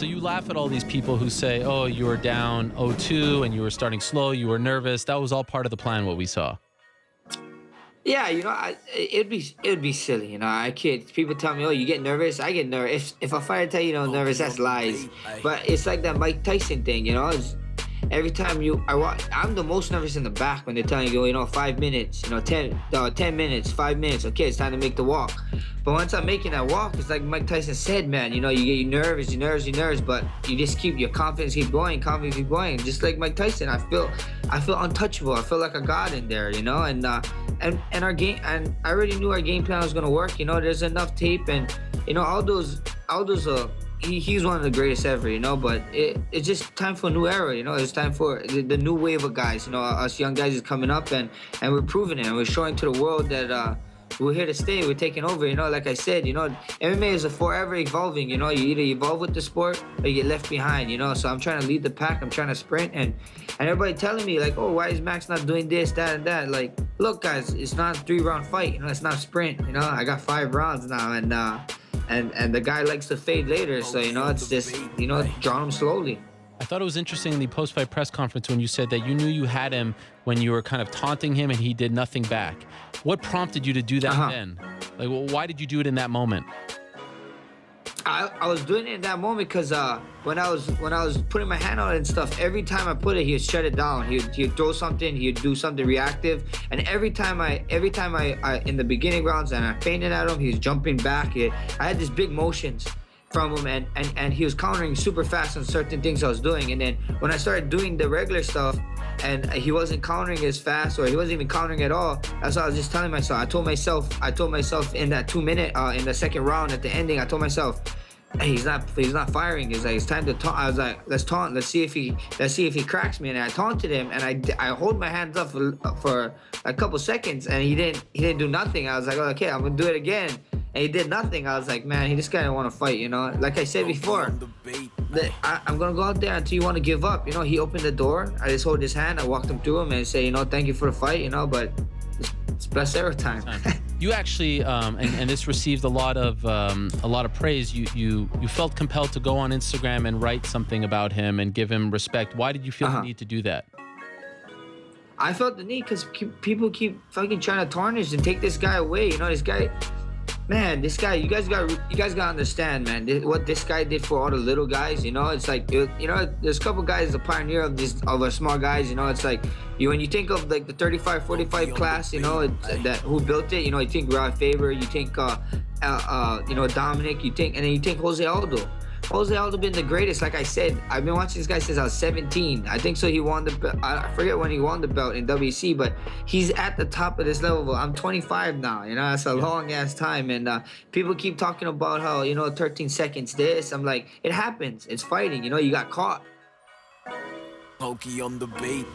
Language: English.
So you laugh at all these people who say, oh, you were down 0-2 and you were starting slow, you were nervous. That was all part of the plan, what we saw. Yeah, it'd be silly, I kid. People tell me, "Oh, you get nervous." I get nervous. If a fighter tell you, nervous, that's lies. But it's like that Mike Tyson thing, It's, every time I'm the most nervous in the back when they're telling you, 5 minutes, 10 minutes, 5 minutes. Okay, it's time to make the walk. But once I'm making that walk, it's like Mike Tyson said, man. You get nervous, but you just keep your confidence, keep going. Just like Mike Tyson, I feel untouchable. I feel like a god in there, and our game, and I already knew our game plan was gonna work. There's enough tape, and Aldo's he's one of the greatest ever, but it's just time for a new era, It's time for the new wave of guys, us young guys is coming up, and we're proving it, and we're showing to the world that we're here to stay. We're taking over, like I said, MMA is a forever evolving, you either evolve with the sport or you get left behind, So I'm trying to lead the pack. I'm trying to sprint, and everybody telling me like, oh, why is Max not doing this, that, and that? Like, look, guys, it's not a 3-round fight, it's not a sprint, I got 5 rounds now, and the guy likes to fade later, so it's just draw him slowly. I thought it was interesting in the post-fight press conference when you said that you knew you had him when you were kind of taunting him and he did nothing back. What prompted you to do that then? Like, well, why did you do it in that moment? I was doing it in that moment because when I was putting my hand on it and stuff, every time I put it, he'd shut it down. He'd throw something, he'd do something reactive, and every time I in the beginning rounds and I feinted at him, he was jumping back. I had these big motions from him, and he was countering super fast on certain things I was doing. And then when I started doing the regular stuff and he wasn't countering as fast, or he wasn't even countering at all, that's what I was just telling myself. I told myself in that 2 minute in the second round at the ending, I told myself, hey, he's not firing. It's time to taunt. I was like, let's taunt. Let's see if he cracks me. And I taunted him, and I hold my hands up for a couple seconds, and he didn't do nothing. I was like, oh, okay, I'm gonna do it again, and he did nothing. I was like, man, this guy didn't want to fight. Like I said before, I'm gonna go out there until you want to give up. He opened the door. I just hold his hand. I walked him through him and say, thank you for the fight. But it's best ever time. You actually, and this received a lot of praise. You felt compelled to go on Instagram and write something about him and give him respect. Why did you feel the need to do that? I felt the need because people keep fucking trying to tarnish and take this guy away. This guy. Man, this guy, you guys gotta understand, man. What this guy did for all the little guys, it's like, there's a couple guys, the pioneer of our small guys, it's like, when you think of like the 35, 45 class, that who built it, you think Rod Faber, you think, Dominic, and then you think Jose Aldo. Jose Aldo been the greatest. Like I said, I've been watching this guy since I was 17. I think so. He won I forget when he won the belt in WC, but he's at the top of this level. I'm 25 now. That's a long ass time. And people keep talking about how 13 seconds this. I'm like, it happens. It's fighting. You got caught. Pokey on the bait.